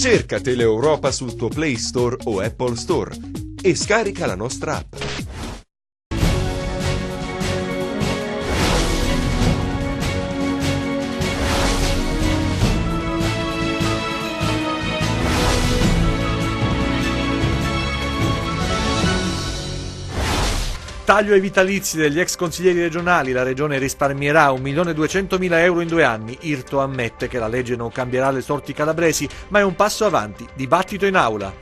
Cerca Teleeuropa sul tuo Play Store o Apple Store e scarica la nostra app. Taglio ai vitalizi degli ex consiglieri regionali, la regione risparmierà 1.200.000 euro in 2 anni. Irto ammette che la legge non cambierà le sorti calabresi, ma è un passo avanti. Dibattito in aula.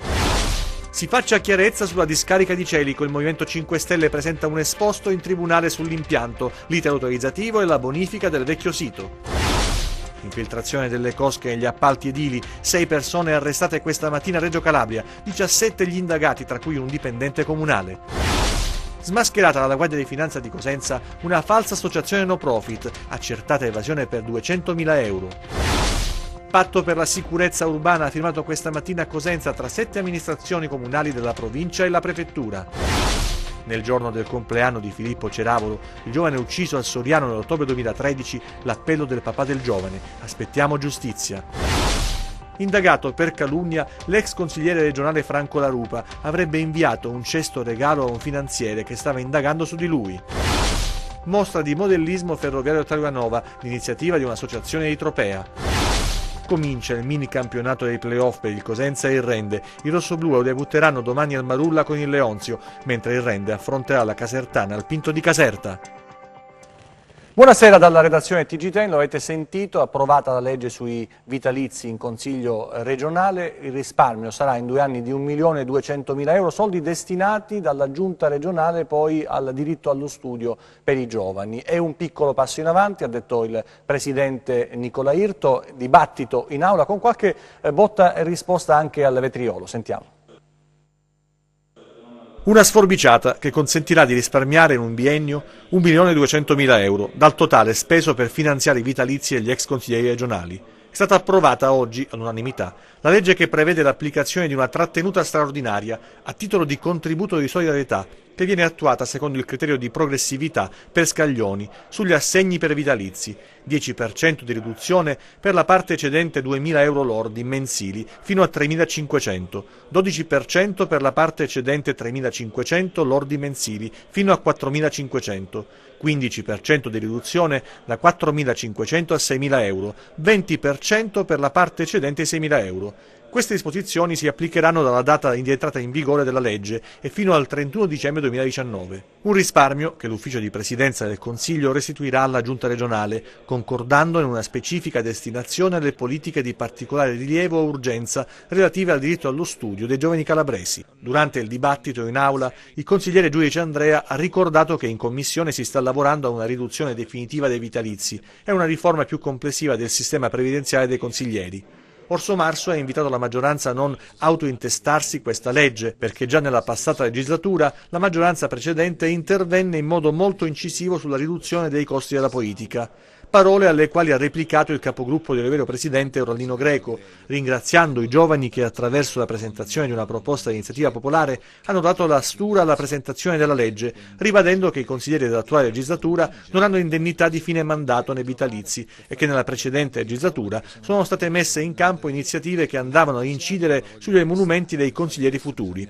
Si faccia chiarezza sulla discarica di Celico, il Movimento 5 Stelle presenta un esposto in tribunale sull'impianto, l'iter autorizzativo e la bonifica del vecchio sito. Infiltrazione delle cosche negli appalti edili, 6 persone arrestate questa mattina a Reggio Calabria, 17 gli indagati, tra cui un dipendente comunale. Smascherata dalla Guardia di Finanza di Cosenza una falsa associazione no profit, accertata evasione per 200.000 euro. Patto per la sicurezza urbana firmato questa mattina a Cosenza tra 7 amministrazioni comunali della provincia e la prefettura. Nel giorno del compleanno di Filippo Ceravolo, il giovane ucciso al Soriano nell'ottobre 2013, l'appello del papà del giovane: aspettiamo giustizia. Indagato per calunnia, l'ex consigliere regionale Franco La Rupa avrebbe inviato un cesto regalo a un finanziere che stava indagando su di lui. Mostra di modellismo ferroviario Taglianova, l'iniziativa di un'associazione di Tropea. Comincia il mini campionato dei playoff per il Cosenza e il Rende. I rossoblù debutteranno domani al Marulla con il Leonzio, mentre il Rende affronterà la Casertana al Pinto di Caserta. Buonasera dalla redazione TG10, lo avete sentito, approvata la legge sui vitalizi in Consiglio regionale, il risparmio sarà in 2 anni di 1.200.000 euro, soldi destinati dalla Giunta regionale poi al diritto allo studio per i giovani. È un piccolo passo in avanti, ha detto il Presidente Nicola Irto, dibattito in aula con qualche botta e risposta anche al vetriolo, sentiamo. Una sforbiciata che consentirà di risparmiare in un biennio 1.200.000 euro dal totale speso per finanziare i vitalizi degli ex consiglieri regionali. È stata approvata oggi, all'unanimità, la legge che prevede l'applicazione di una trattenuta straordinaria a titolo di contributo di solidarietà che viene attuata secondo il criterio di progressività per scaglioni sugli assegni per vitalizi, 10% di riduzione per la parte eccedente 2.000 euro lordi mensili fino a 3.500, 12% per la parte eccedente 3.500 lordi mensili fino a 4.500, 15% di riduzione da 4.500 a 6.000 euro, 20% per la parte eccedente 6.000 euro. Queste disposizioni si applicheranno dalla data di entrata in vigore della legge e fino al 31 dicembre 2019. Un risparmio che l'Ufficio di Presidenza del Consiglio restituirà alla Giunta regionale, concordando in una specifica destinazione alle politiche di particolare rilievo o urgenza relative al diritto allo studio dei giovani calabresi. Durante il dibattito in aula, il consigliere giudice Andrea ha ricordato che in Commissione si sta lavorando a una riduzione definitiva dei vitalizi e a una riforma più complessiva del sistema previdenziale dei consiglieri. Orso Marso ha invitato la maggioranza a non autointestarsi questa legge, perché già nella passata legislatura la maggioranza precedente intervenne in modo molto incisivo sulla riduzione dei costi della politica. Parole alle quali ha replicato il capogruppo del vero presidente Orlandino Greco, ringraziando i giovani che attraverso la presentazione di una proposta di iniziativa popolare hanno dato la stura alla presentazione della legge, ribadendo che i consiglieri dell'attuale legislatura non hanno indennità di fine mandato nei vitalizi e che nella precedente legislatura sono state messe in campo iniziative che andavano a incidere sugli emolumenti dei consiglieri futuri.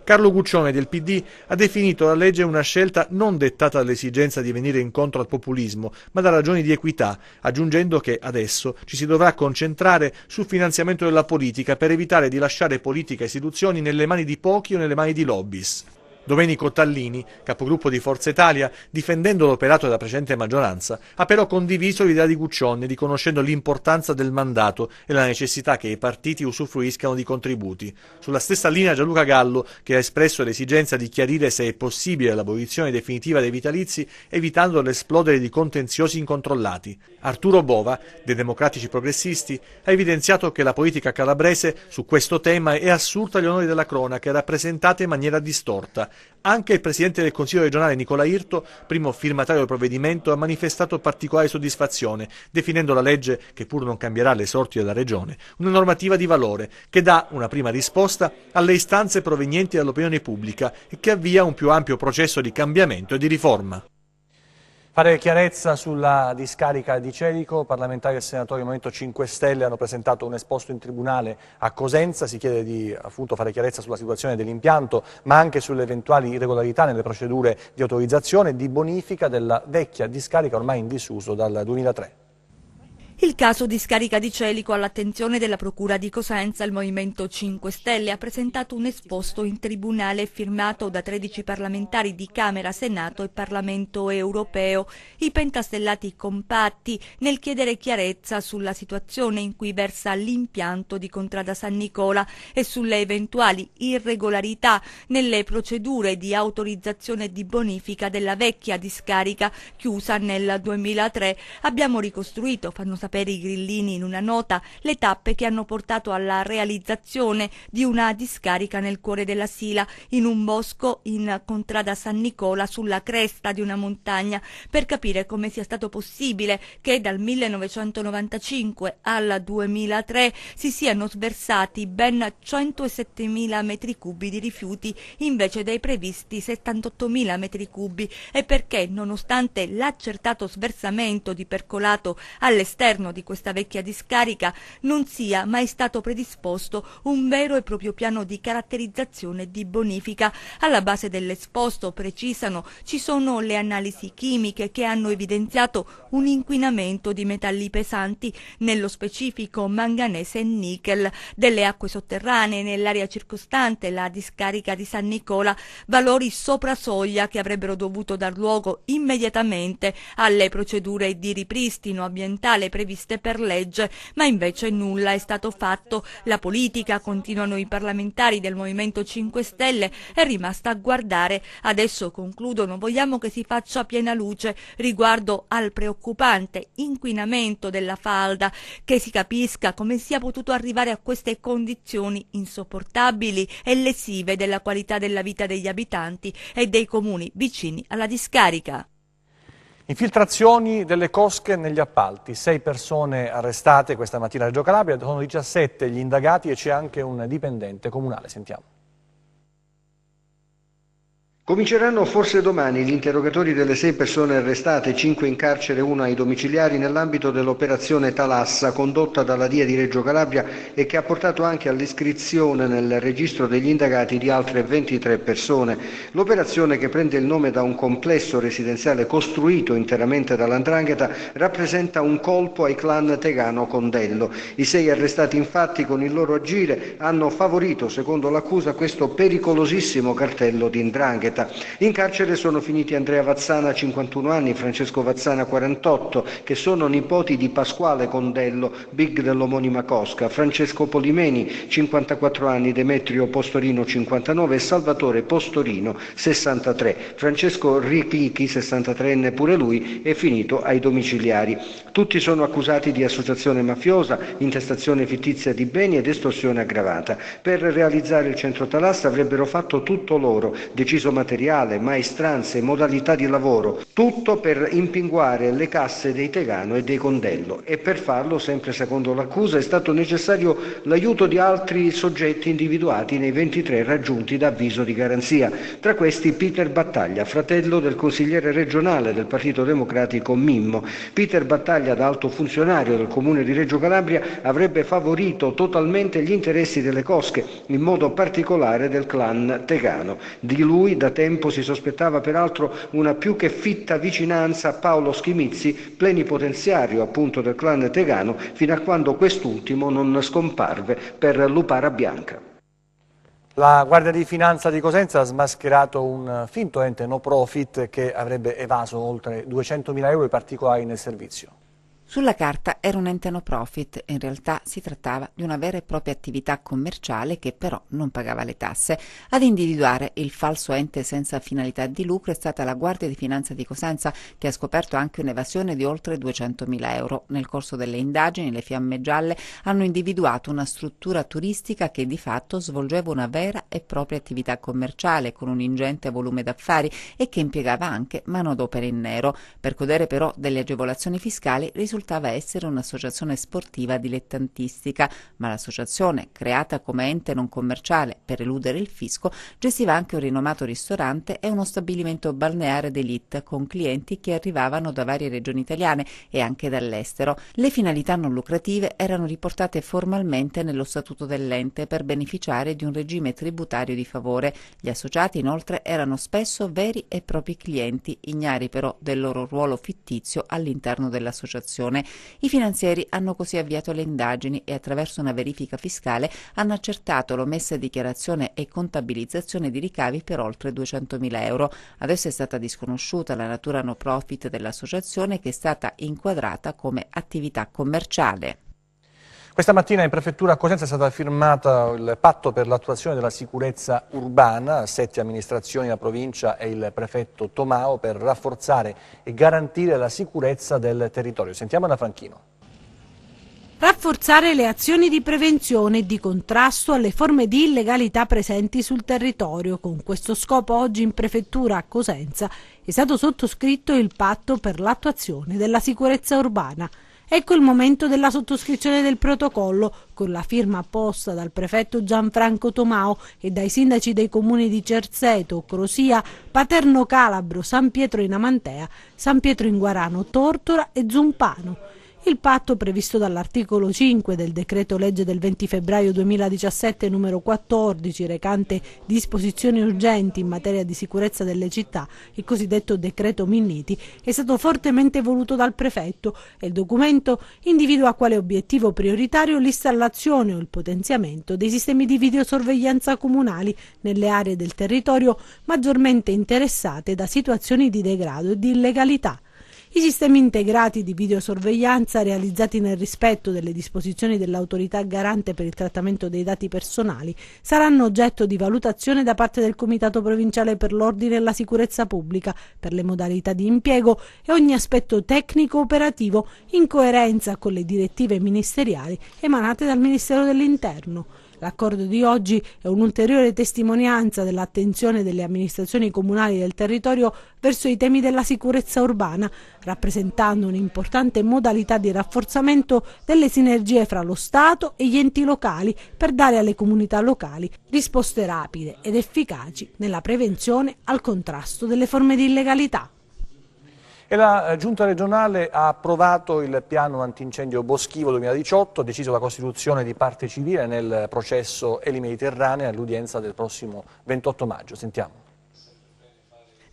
Carlo Guccione del PD ha definito la legge una scelta non dettata dall'esigenza di venire incontro al populismo, ma da ragioni di equità, aggiungendo che adesso ci si dovrà concentrare sul finanziamento della politica per evitare di lasciare politica e istituzioni nelle mani di pochi o nelle mani di lobbies. Domenico Tallini, capogruppo di Forza Italia, difendendo l'operato della precedente maggioranza, ha però condiviso l'idea di Guccione, riconoscendo l'importanza del mandato e la necessità che i partiti usufruiscano di contributi. Sulla stessa linea Gianluca Gallo, che ha espresso l'esigenza di chiarire se è possibile l'abolizione definitiva dei vitalizi, evitando l'esplodere di contenziosi incontrollati. Arturo Bova, dei Democratici Progressisti, ha evidenziato che la politica calabrese su questo tema è assurda agli onori della cronaca e rappresentata in maniera distorta. Anche il Presidente del Consiglio regionale Nicola Irto, primo firmatario del provvedimento, ha manifestato particolare soddisfazione, definendo la legge, che pur non cambierà le sorti della Regione, una normativa di valore che dà una prima risposta alle istanze provenienti dall'opinione pubblica e che avvia un più ampio processo di cambiamento e di riforma. Fare chiarezza sulla discarica di Celico, parlamentari e senatori del Movimento 5 Stelle hanno presentato un esposto in tribunale a Cosenza, si chiede di appunto fare chiarezza sulla situazione dell'impianto, ma anche sulle eventuali irregolarità nelle procedure di autorizzazione e di bonifica della vecchia discarica ormai in disuso dal 2003. Il caso discarica di Celico all'attenzione della Procura di Cosenza, il Movimento 5 Stelle ha presentato un esposto in tribunale firmato da 13 parlamentari di Camera, Senato e Parlamento europeo, i pentastellati compatti nel chiedere chiarezza sulla situazione in cui versa l'impianto di Contrada San Nicola e sulle eventuali irregolarità nelle procedure di autorizzazione e di bonifica della vecchia discarica chiusa nel 2003. Abbiamo ricostruito, fanno sapere i grillini in una nota, le tappe che hanno portato alla realizzazione di una discarica nel cuore della Sila, in un bosco in Contrada San Nicola, sulla cresta di una montagna, per capire come sia stato possibile che dal 1995 al 2003 si siano sversati ben 107.000 metri cubi di rifiuti invece dei previsti 78.000 metri cubi e perché, nonostante l'accertato sversamento di percolato all'esterno di questa vecchia discarica, non sia mai stato predisposto un vero e proprio piano di caratterizzazione e di bonifica. Alla base dell'esposto, precisano, ci sono le analisi chimiche che hanno evidenziato un inquinamento di metalli pesanti, nello specifico manganese e nickel, delle acque sotterranee nell'area circostante la discarica di San Nicola, valori sopra soglia che avrebbero dovuto dar luogo immediatamente alle procedure di ripristino ambientale previste per legge, ma invece nulla è stato fatto. La politica, continuano i parlamentari del Movimento 5 Stelle, è rimasta a guardare. Adesso, concludono, vogliamo che si faccia piena luce riguardo al preoccupante inquinamento della falda, che si capisca come sia potuto arrivare a queste condizioni insopportabili e lesive della qualità della vita degli abitanti e dei comuni vicini alla discarica. Infiltrazioni delle cosche negli appalti, 6 persone arrestate questa mattina a Reggio Calabria, sono 17 gli indagati e c'è anche un dipendente comunale, sentiamo. Cominceranno forse domani gli interrogatori delle 6 persone arrestate, 5 in carcere e 1 ai domiciliari, nell'ambito dell'operazione Talassa condotta dalla DIA di Reggio Calabria e che ha portato anche all'iscrizione nel registro degli indagati di altre 23 persone. L'operazione, che prende il nome da un complesso residenziale costruito interamente dall''ndrangheta, rappresenta un colpo ai clan Tegano Condello. I 6 arrestati infatti con il loro agire hanno favorito, secondo l'accusa, questo pericolosissimo cartello di 'ndrangheta. In carcere sono finiti Andrea Vazzana, 51 anni, Francesco Vazzana, 48, che sono nipoti di Pasquale Condello, big dell'omonima cosca, Francesco Polimeni, 54 anni, Demetrio Postorino, 59 e Salvatore Postorino, 63. Francesco Richichi, 63enne pure lui, è finito ai domiciliari. Tutti sono accusati di associazione mafiosa, intestazione fittizia di beni ed estorsione aggravata. Per realizzare il centro Talassa avrebbero fatto tutto loro, deciso materiale, maestranze, modalità di lavoro, tutto per impinguare le casse dei Tegano e dei Condello, e per farlo, sempre secondo l'accusa, è stato necessario l'aiuto di altri soggetti individuati nei 23 raggiunti da avviso di garanzia, tra questi Peter Battaglia, fratello del consigliere regionale del Partito Democratico Mimmo. Peter Battaglia, da alto funzionario del comune di Reggio Calabria, avrebbe favorito totalmente gli interessi delle cosche, in modo particolare del clan Tegano. Di lui da tempo si sospettava peraltro una più che fitta vicinanza a Paolo Schimizzi, plenipotenziario appunto del clan Tegano, fino a quando quest'ultimo non scomparve per Lupara Bianca. La Guardia di Finanza di Cosenza ha smascherato un finto ente no profit che avrebbe evaso oltre 200.000 euro, in particolare nel servizio. Sulla carta era un ente no profit, in realtà si trattava di una vera e propria attività commerciale che però non pagava le tasse. Ad individuare il falso ente senza finalità di lucro è stata la Guardia di Finanza di Cosenza, che ha scoperto anche un'evasione di oltre 200.000 euro. Nel corso delle indagini le Fiamme Gialle hanno individuato una struttura turistica che di fatto svolgeva una vera e propria attività commerciale con un ingente volume d'affari e che impiegava anche manodopera in nero. Per godere però delle agevolazioni fiscali risultava risultava essere un'associazione sportiva dilettantistica, ma l'associazione, creata come ente non commerciale per eludere il fisco, gestiva anche un rinomato ristorante e uno stabilimento balneare d'élite con clienti che arrivavano da varie regioni italiane e anche dall'estero. Le finalità non lucrative erano riportate formalmente nello statuto dell'ente per beneficiare di un regime tributario di favore. Gli associati inoltre erano spesso veri e propri clienti, ignari però del loro ruolo fittizio all'interno dell'associazione. I finanzieri hanno così avviato le indagini e attraverso una verifica fiscale hanno accertato l'omessa dichiarazione e contabilizzazione di ricavi per oltre 200.000 euro. Adesso è stata disconosciuta la natura no profit dell'associazione, che è stata inquadrata come attività commerciale. Questa mattina in prefettura a Cosenza è stato firmato il patto per l'attuazione della sicurezza urbana, 7 amministrazioni, la provincia e il prefetto Tomao, per rafforzare e garantire la sicurezza del territorio. Sentiamo da Franchino. Rafforzare le azioni di prevenzione e di contrasto alle forme di illegalità presenti sul territorio. Con questo scopo oggi in prefettura a Cosenza è stato sottoscritto il patto per l'attuazione della sicurezza urbana. Ecco il momento della sottoscrizione del protocollo, con la firma apposta dal prefetto Gianfranco Tomao e dai sindaci dei comuni di Cerzeto, Crosia, Paterno Calabro, San Pietro in Amantea, San Pietro in Guarano, Tortora e Zumpano. Il patto, previsto dall'articolo 5 del decreto legge del 20 febbraio 2017 numero 14, recante disposizioni urgenti in materia di sicurezza delle città, il cosiddetto decreto Minniti, è stato fortemente voluto dal prefetto e il documento individua quale obiettivo prioritario l'installazione o il potenziamento dei sistemi di videosorveglianza comunali nelle aree del territorio maggiormente interessate da situazioni di degrado e di illegalità. I sistemi integrati di videosorveglianza, realizzati nel rispetto delle disposizioni dell'autorità garante per il trattamento dei dati personali, saranno oggetto di valutazione da parte del Comitato Provinciale per l'Ordine e la Sicurezza Pubblica per le modalità di impiego e ogni aspetto tecnico operativo in coerenza con le direttive ministeriali emanate dal Ministero dell'Interno. L'accordo di oggi è un'ulteriore testimonianza dell'attenzione delle amministrazioni comunali del territorio verso i temi della sicurezza urbana, rappresentando un'importante modalità di rafforzamento delle sinergie fra lo Stato e gli enti locali per dare alle comunità locali risposte rapide ed efficaci nella prevenzione al contrasto delle forme di illegalità. E la Giunta regionale ha approvato il piano antincendio boschivo 2018, ha deciso la costituzione di parte civile nel processo Eli Mediterranea all'udienza del prossimo 28 maggio. Sentiamo.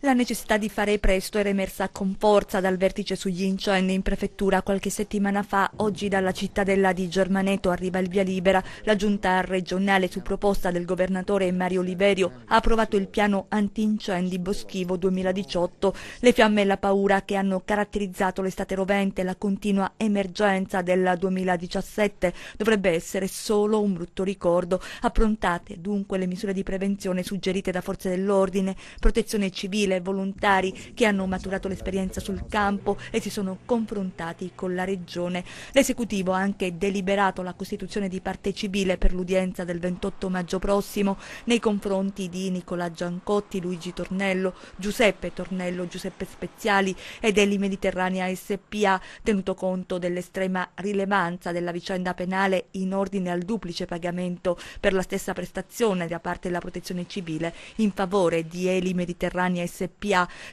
La necessità di fare presto era emersa con forza dal vertice sugli incendi in prefettura qualche settimana fa. Oggi dalla cittadella di Germaneto arriva il via libera. La giunta regionale, su proposta del governatore Mario Oliverio, ha approvato il piano antincendi boschivo 2018. Le fiamme e la paura che hanno caratterizzato l'estate rovente e la continua emergenza del 2017 dovrebbe essere solo un brutto ricordo. Approntate dunque le misure di prevenzione suggerite da forze dell'ordine, protezione civile, volontari che hanno maturato l'esperienza sul campo e si sono confrontati con la regione. L'esecutivo ha anche deliberato la costituzione di parte civile per l'udienza del 28 maggio prossimo nei confronti di Nicola Giancotti, Luigi Tornello, Giuseppe Tornello, Giuseppe Speziali ed Eli Mediterranea SPA, tenuto conto dell'estrema rilevanza della vicenda penale in ordine al duplice pagamento per la stessa prestazione da parte della protezione civile in favore di Eli Mediterranea SPA.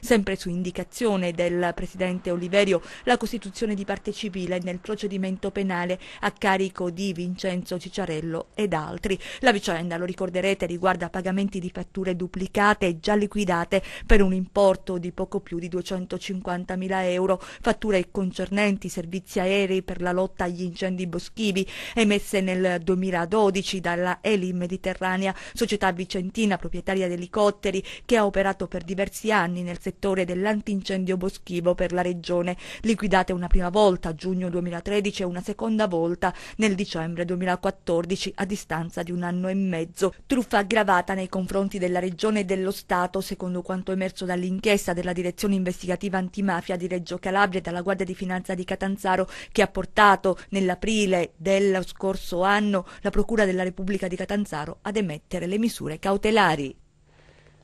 Sempre su indicazione del presidente Oliverio, la costituzione di parte civile nel procedimento penale a carico di Vincenzo Cicciarello ed altri. La vicenda, lo ricorderete, riguarda pagamenti di fatture duplicate già liquidate per un importo di poco più di 250.000 euro, fatture concernenti servizi aerei per la lotta agli incendi boschivi emesse nel 2012 dalla Eli Mediterranea, società vicentina proprietaria di elicotteri che ha operato per diversi anni nel settore dell'antincendio boschivo per la regione, liquidate una prima volta a giugno 2013 e una seconda volta nel dicembre 2014 a distanza di un anno e mezzo. Truffa aggravata nei confronti della regione e dello Stato, secondo quanto emerso dall'inchiesta della direzione investigativa antimafia di Reggio Calabria e dalla Guardia di Finanza di Catanzaro, che ha portato nell'aprile dello scorso anno la Procura della Repubblica di Catanzaro ad emettere le misure cautelari.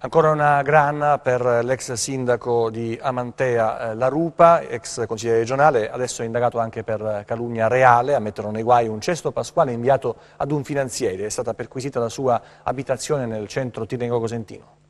Ancora una grana per l'ex sindaco di Amantea, La Rupa, ex consigliere regionale, adesso è indagato anche per calunnia reale, a metterlo nei guai un cesto pasquale inviato ad un finanziere. È stata perquisita la sua abitazione nel centro tirrenico cosentino.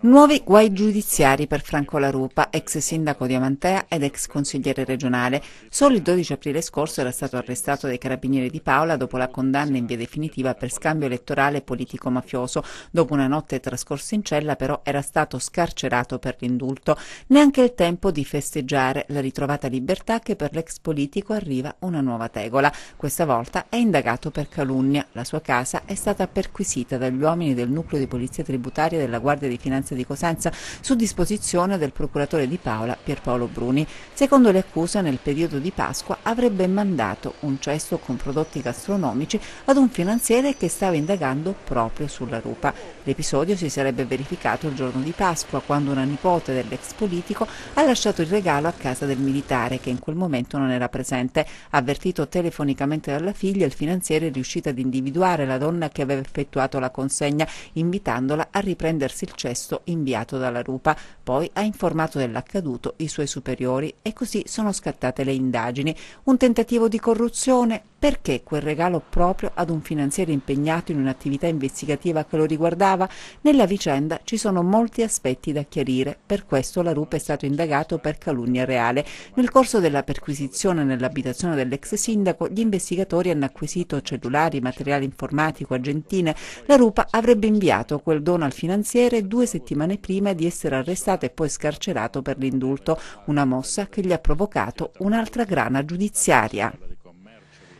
Nuovi guai giudiziari per Franco La Rupa, ex sindaco di Amantea ed ex consigliere regionale. Solo il 12 aprile scorso era stato arrestato dai carabinieri di Paola dopo la condanna in via definitiva per scambio elettorale politico-mafioso. Dopo una notte trascorsa in cella però era stato scarcerato per l'indulto. Neanche il tempo di festeggiare la ritrovata libertà che per l'ex politico arriva una nuova tegola. Questa volta è indagato per calunnia. La sua casa è stata perquisita dagli uomini del nucleo di polizia tributaria della Guardia di Finanza di Cosenza su disposizione del procuratore di Paola Pierpaolo Bruni. Secondo le accuse, nel periodo di Pasqua avrebbe mandato un cesto con prodotti gastronomici ad un finanziere che stava indagando proprio sulla Rupa. L'episodio si sarebbe verificato il giorno di Pasqua, quando una nipote dell'ex politico ha lasciato il regalo a casa del militare, che in quel momento non era presente. Avvertito telefonicamente dalla figlia, il finanziere è riuscito ad individuare la donna che aveva effettuato la consegna, invitandola a riprendersi il cesto inviato dalla Rupa. Poi ha informato dell'accaduto i suoi superiori e così sono scattate le indagini. Un tentativo di corruzione? Perché quel regalo proprio ad un finanziere impegnato in un'attività investigativa che lo riguardava? Nella vicenda ci sono molti aspetti da chiarire, per questo La Rupa è stato indagato per calunnia reale. Nel corso della perquisizione nell'abitazione dell'ex sindaco, gli investigatori hanno acquisito cellulari, materiale informatico, argentine. La Rupa avrebbe inviato quel dono al finanziere 2 settimane prima di essere arrestato e poi scarcerato per l'indulto, una mossa che gli ha provocato un'altra grana giudiziaria.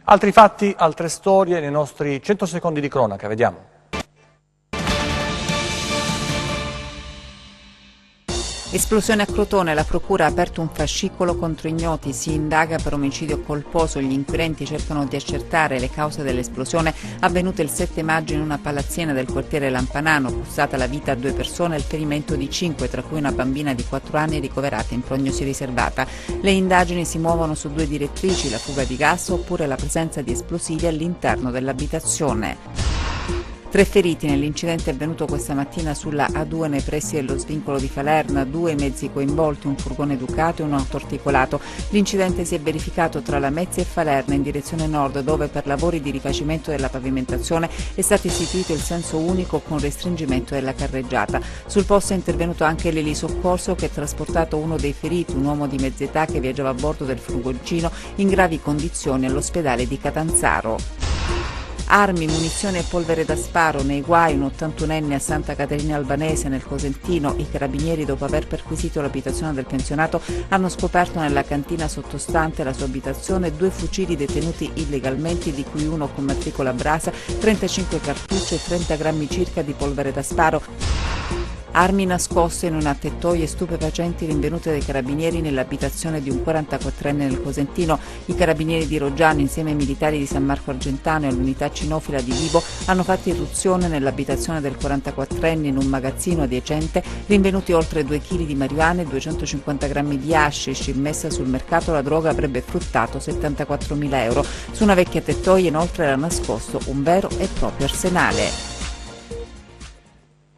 Altri fatti, altre storie nei nostri 100 secondi di cronaca, vediamo. Esplosione a Crotone, la procura ha aperto un fascicolo contro ignoti, si indaga per omicidio colposo, gli inquirenti cercano di accertare le cause dell'esplosione avvenuta il 7 maggio in una palazzina del quartiere Lampanano, costata la vita a 2 persone e il ferimento di 5, tra cui una bambina di 4 anni ricoverata in prognosi riservata. Le indagini si muovono su 2 direttrici, la fuga di gas oppure la presenza di esplosivi all'interno dell'abitazione. 3 feriti nell'incidente avvenuto questa mattina sulla A2 nei pressi dello svincolo di Falerna, 2 mezzi coinvolti, un furgone Ducato e un autoarticolato. L'incidente si è verificato tra Lamezia e Falerna in direzione nord, dove per lavori di rifacimento della pavimentazione è stato istituito il senso unico con restringimento della carreggiata. Sul posto è intervenuto anche l'elisoccorso che ha trasportato uno dei feriti, un uomo di mezza età che viaggiava a bordo del furgoncino in gravi condizioni all'ospedale di Catanzaro. Armi, munizioni e polvere da sparo, nei guai un 81enne a Santa Caterina Albanese nel Cosentino. I carabinieri, dopo aver perquisito l'abitazione del pensionato, hanno scoperto nella cantina sottostante la sua abitazione 2 fucili detenuti illegalmente, di cui uno con matricola Brasa, 35 cartucce e 30 grammi circa di polvere da sparo. Armi nascoste in una tettoia e stupefacenti rinvenute dai carabinieri nell'abitazione di un 44enne nel Cosentino. I carabinieri di Roggiano, insieme ai militari di San Marco Argentano e all'unità cinofila di Vibo, hanno fatto irruzione nell'abitazione del 44enne in un magazzino adiacente, rinvenuti oltre 2 kg di marijuana e 250 grammi di hashish. Immessa sul mercato, la droga avrebbe fruttato 74.000 euro. Su una vecchia tettoia inoltre era nascosto un vero e proprio arsenale.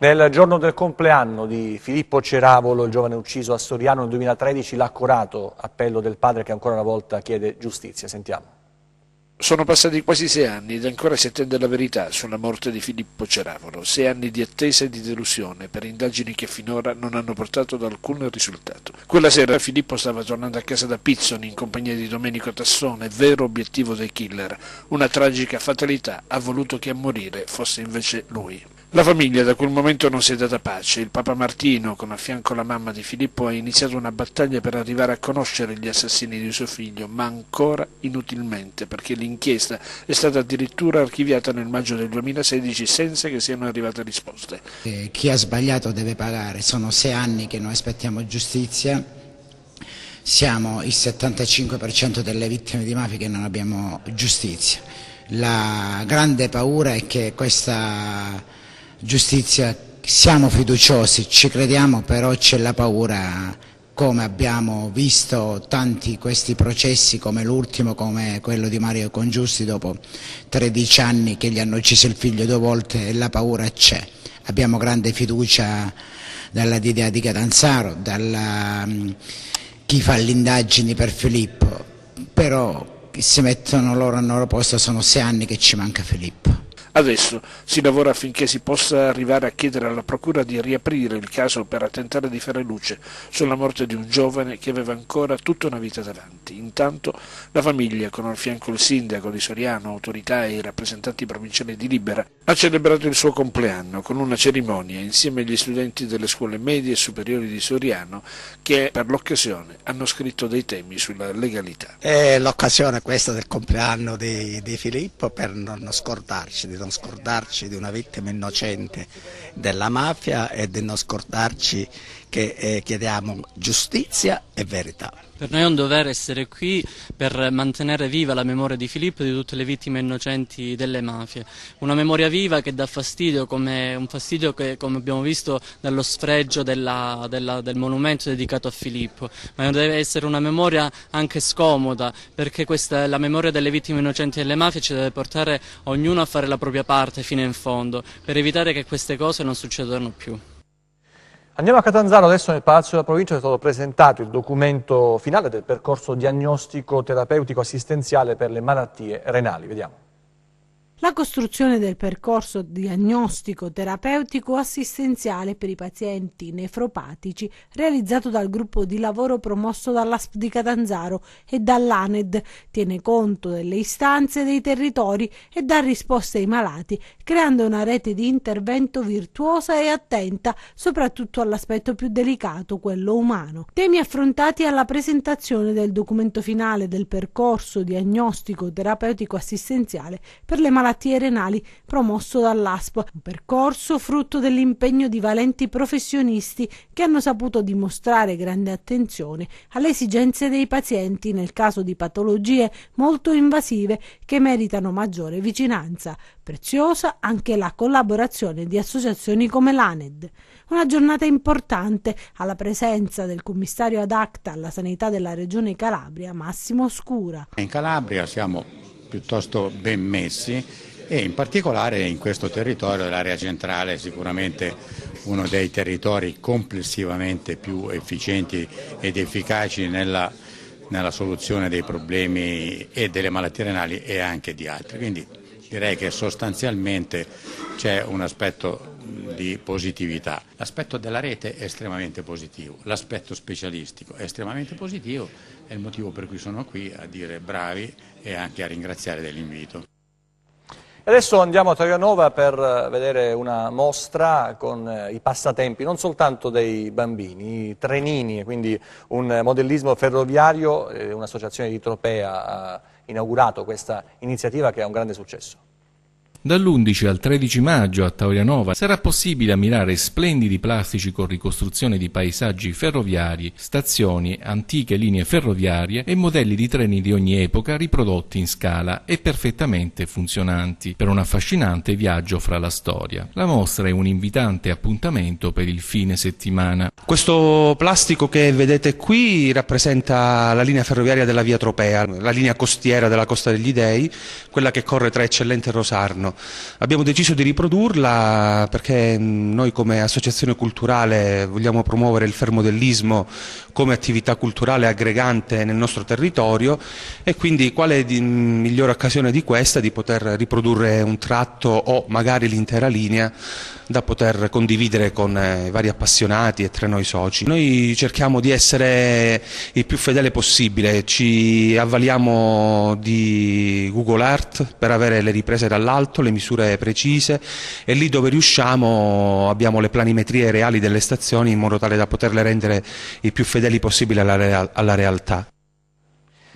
Nel giorno del compleanno di Filippo Ceravolo, il giovane ucciso a Soriano nel 2013, l'accorato appello del padre che ancora una volta chiede giustizia. Sentiamo. Sono passati quasi 6 anni ed ancora si attende la verità sulla morte di Filippo Ceravolo. 6 anni di attesa e di delusione per indagini che finora non hanno portato ad alcun risultato. Quella sera Filippo stava tornando a casa da Pizzoni in compagnia di Domenico Tassone, vero obiettivo dei killer. Una tragica fatalità ha voluto che a morire fosse invece lui. La famiglia da quel momento non si è data pace. Il Papa Martino, con a fianco la mamma di Filippo, ha iniziato una battaglia per arrivare a conoscere gli assassini di suo figlio, ma ancora inutilmente, perché l'inchiesta è stata addirittura archiviata nel maggio del 2016 senza che siano arrivate risposte. Chi ha sbagliato deve pagare, sono 6 anni che noi aspettiamo giustizia, siamo il 75% delle vittime di mafia che non abbiamo giustizia. La grande paura è che questa giustizia, siamo fiduciosi, ci crediamo, però c'è la paura, come abbiamo visto tanti questi processi, come l'ultimo, come quello di Mario Congiusti, dopo 13 anni che gli hanno ucciso il figlio 2 volte, e la paura c'è. abbiamo grande fiducia dalla DDA di Catanzaro, chi fa le indagini per Filippo, però si mettono loro al loro posto, sono 6 anni che ci manca Filippo. Adesso si lavora affinché si possa arrivare a chiedere alla Procura di riaprire il caso per tentare di fare luce sulla morte di un giovane che aveva ancora tutta una vita davanti. Intanto la famiglia, con al fianco il sindaco di Soriano, autorità e i rappresentanti provinciali di Libera, ha celebrato il suo compleanno con una cerimonia insieme agli studenti delle scuole medie e superiori di Soriano che per l'occasione hanno scritto dei temi sulla legalità. È l'occasione questa del compleanno di Filippo per non scordarci di una vittima innocente della mafia e di non scordarci che chiediamo giustizia e verità. Per noi è un dovere essere qui per mantenere viva la memoria di Filippo e di tutte le vittime innocenti delle mafie. Una memoria viva che dà fastidio, come un fastidio che, come abbiamo visto dallo sfregio del monumento dedicato a Filippo, ma deve essere una memoria anche scomoda, perché la memoria delle vittime innocenti delle mafie ci deve portare ognuno a fare la propria parte fino in fondo, per evitare che queste cose non succedano più. Andiamo a Catanzaro, adesso nel Palazzo della Provincia è stato presentato il documento finale del percorso diagnostico terapeutico assistenziale per le malattie renali. Vediamo. La costruzione del percorso diagnostico terapeutico assistenziale per i pazienti nefropatici realizzato dal gruppo di lavoro promosso dall'ASP di Catanzaro e dall'ANED tiene conto delle istanze dei territori e dà risposte ai malati, creando una rete di intervento virtuosa e attenta soprattutto all'aspetto più delicato, quello umano. Temi affrontati alla presentazione del documento finale del percorso diagnostico terapeutico assistenziale per le malattie renali promosso dall'ASP, un percorso frutto dell'impegno di valenti professionisti che hanno saputo dimostrare grande attenzione alle esigenze dei pazienti nel caso di patologie molto invasive che meritano maggiore vicinanza. Preziosa anche la collaborazione di associazioni come l'ANED. Una giornata importante alla presenza del commissario ad acta alla sanità della regione Calabria, Massimo Scura. In Calabria siamo piuttosto ben messi e in particolare in questo territorio dell'area centrale sicuramente uno dei territori complessivamente più efficienti ed efficaci nella soluzione dei problemi e delle malattie renali e anche di altri. Quindi direi che sostanzialmente c'è un aspetto di positività. L'aspetto della rete è estremamente positivo, l'aspetto specialistico è estremamente positivo, è il motivo per cui sono qui a dire bravi e anche a ringraziare dell'invito. Adesso andiamo a Troianova per vedere una mostra con i passatempi, non soltanto dei bambini, i trenini, quindi un modellismo ferroviario, un'associazione di Tropea ha inaugurato questa iniziativa che ha un grande successo. Dall'11 al 13 maggio a Troianova sarà possibile ammirare splendidi plastici con ricostruzione di paesaggi ferroviari, stazioni, antiche linee ferroviarie e modelli di treni di ogni epoca riprodotti in scala e perfettamente funzionanti per un affascinante viaggio fra la storia. La mostra è un invitante appuntamento per il fine settimana. Questo plastico che vedete qui rappresenta la linea ferroviaria della via Tropea, la linea costiera della Costa degli Dei, quella che corre tra Eccellente e Rosarno. Abbiamo deciso di riprodurla perché noi come associazione culturale vogliamo promuovere il fermodellismo come attività culturale aggregante nel nostro territorio e quindi quale migliore occasione di questa di poter riprodurre un tratto o magari l'intera linea da poter condividere con i vari appassionati e tra noi soci. Noi cerchiamo di essere il più fedele possibile, ci avvaliamo di Google Earth per avere le riprese dall'alto, le misure precise e lì dove riusciamo abbiamo le planimetrie reali delle stazioni in modo tale da poterle rendere il più fedeli possibile alla realtà.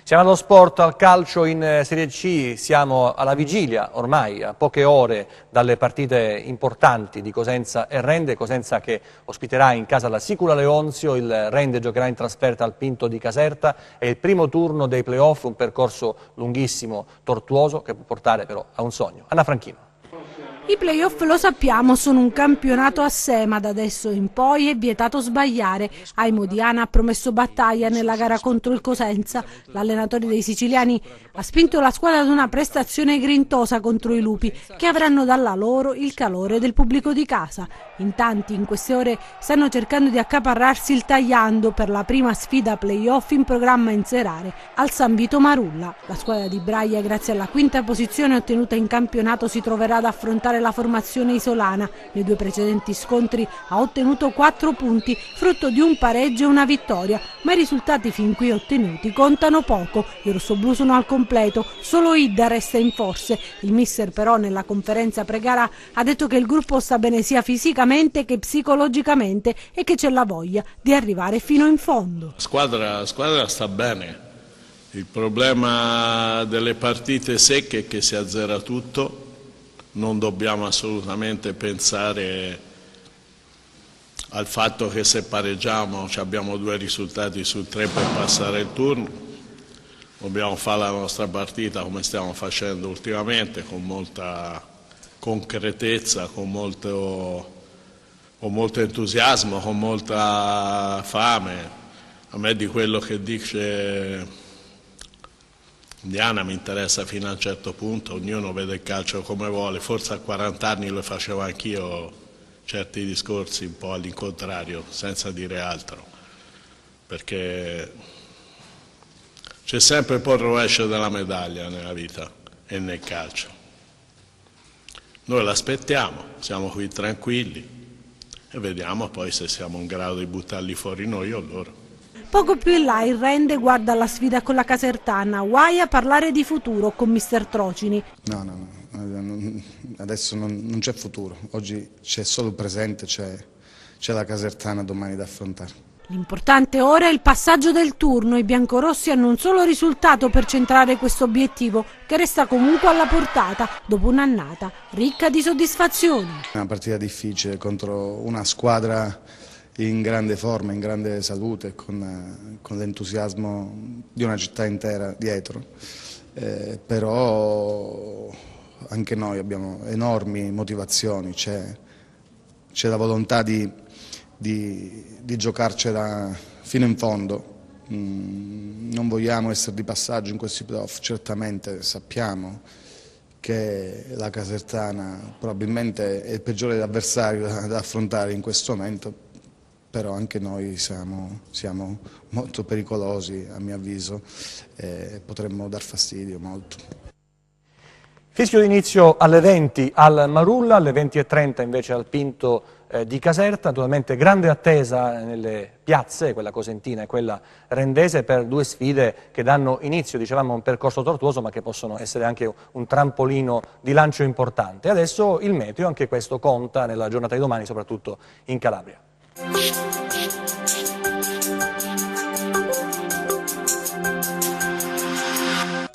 Siamo allo sport, al calcio in Serie C, siamo alla vigilia ormai, a poche ore dalle partite importanti di Cosenza e Rende. Cosenza che ospiterà in casa la Sicula Leonzio, il Rende giocherà in trasferta al Pinto di Caserta, è il primo turno dei playoff, un percorso lunghissimo, tortuoso, che può portare però a un sogno. Anna Franchino. I playoff, lo sappiamo, sono un campionato a sé, ma da adesso in poi è vietato sbagliare. Aimo Diana ha promesso battaglia nella gara contro il Cosenza. L'allenatore dei siciliani ha spinto la squadra ad una prestazione grintosa contro i lupi, che avranno dalla loro il calore del pubblico di casa. In tanti in queste ore stanno cercando di accaparrarsi il tagliando per la prima sfida playoff in programma in Serare al San Vito Marulla. La squadra di Braia, grazie alla quinta posizione ottenuta in campionato, si troverà ad affrontare la formazione isolana. Nei 2 precedenti scontri ha ottenuto 4 punti, frutto di un pareggio e una vittoria, ma i risultati fin qui ottenuti contano poco. I rossoblù sono al completo, solo Idda resta in forze. Il mister però nella conferenza pre-gara ha detto che il gruppo sta bene sia fisicamente che psicologicamente e che c'è la voglia di arrivare fino in fondo. La squadra sta bene, il problema delle partite secche è che si azzera tutto. Non dobbiamo assolutamente pensare al fatto che se pareggiamo abbiamo 2 risultati su 3 per passare il turno. Dobbiamo fare la nostra partita come stiamo facendo ultimamente, con molta concretezza, con molto entusiasmo, con molta fame. A me di quello che dice Diana mi interessa fino a un certo punto, ognuno vede il calcio come vuole, forse a 40 anni lo facevo anch'io certi discorsi un po' all'incontrario, senza dire altro, perché c'è sempre un po' il rovescio della medaglia nella vita e nel calcio. Noi l'aspettiamo, siamo qui tranquilli e vediamo poi se siamo in grado di buttarli fuori noi o loro. Poco più in là il Rende guarda la sfida con la Casertana, guai a parlare di futuro con mister Trocini. No, adesso non c'è futuro, oggi c'è solo il presente, c'è la Casertana domani da affrontare. L'importante ora è il passaggio del turno. I biancorossi hanno un solo risultato per centrare questo obiettivo, che resta comunque alla portata dopo un'annata ricca di soddisfazioni. È una partita difficile contro una squadra in grande forma, in grande salute, con l'entusiasmo di una città intera dietro, però anche noi abbiamo enormi motivazioni, c'è la volontà di giocarcela fino in fondo. Non vogliamo essere di passaggio in questi playoff, certamente sappiamo che la Casertana probabilmente è il peggiore avversario da affrontare in questo momento, però anche noi siamo molto pericolosi a mio avviso e potremmo dar fastidio molto. Fischio d'inizio alle 20 al Marulla, alle 20:30 invece al Pinto di Caserta. Naturalmente grande attesa nelle piazze, quella cosentina e quella rendese, per 2 sfide che danno inizio, dicevamo, a un percorso tortuoso, ma che possono essere anche un trampolino di lancio importante. Adesso il meteo, anche questo conta nella giornata di domani, soprattutto in Calabria.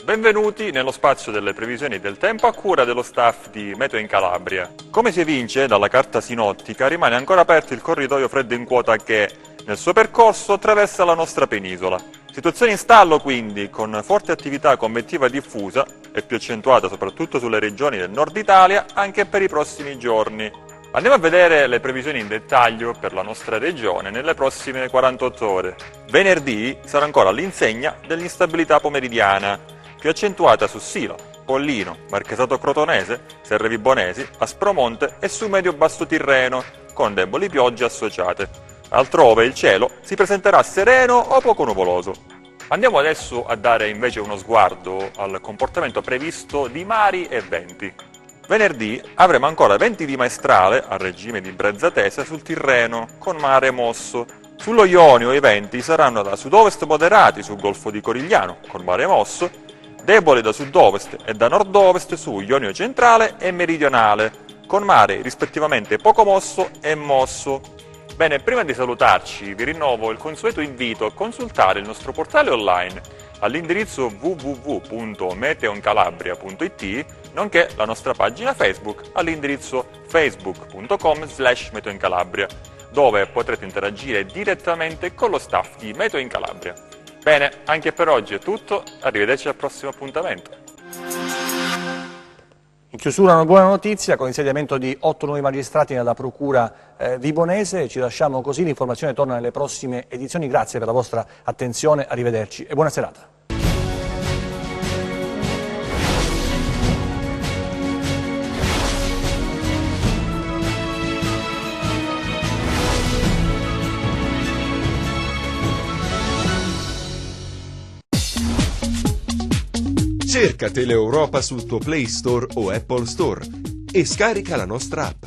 Benvenuti nello spazio delle previsioni del tempo a cura dello staff di Meteo in Calabria. Come si evince dalla carta sinottica, rimane ancora aperto il corridoio freddo in quota che, nel suo percorso, attraversa la nostra penisola. Situazione in stallo quindi, con forte attività convettiva diffusa e più accentuata soprattutto sulle regioni del nord Italia anche per i prossimi giorni. Andiamo a vedere le previsioni in dettaglio per la nostra regione nelle prossime 48 ore. Venerdì sarà ancora all'insegna dell'instabilità pomeridiana, più accentuata su Silo, Pollino, Marchesato Crotonese, Serre Vibonesi, Aspromonte e su Medio-Basso Tirreno, con deboli piogge associate. Altrove il cielo si presenterà sereno o poco nuvoloso. Andiamo adesso a dare invece uno sguardo al comportamento previsto di mari e venti. Venerdì avremo ancora venti di maestrale a regime di brezzatese sul Tirreno, con mare mosso. Sullo Ionio i venti saranno da sud-ovest moderati sul Golfo di Corigliano, con mare mosso, deboli da sud-ovest e da nord-ovest su Ionio centrale e meridionale, con mare rispettivamente poco mosso e mosso. Bene, prima di salutarci vi rinnovo il consueto invito a consultare il nostro portale online all'indirizzo www.meteoincalabria.it, nonché la nostra pagina Facebook all'indirizzo facebook.com/meteoincalabria, dove potrete interagire direttamente con lo staff di Meteo in Calabria. Bene, anche per oggi è tutto, arrivederci al prossimo appuntamento. In chiusura una buona notizia con l'insediamento di 8 nuovi magistrati nella procura vibonese. Ci lasciamo così, l'informazione torna nelle prossime edizioni. Grazie per la vostra attenzione, arrivederci e buona serata. Cerca Teleeuropa sul tuo Play Store o Apple Store e scarica la nostra app.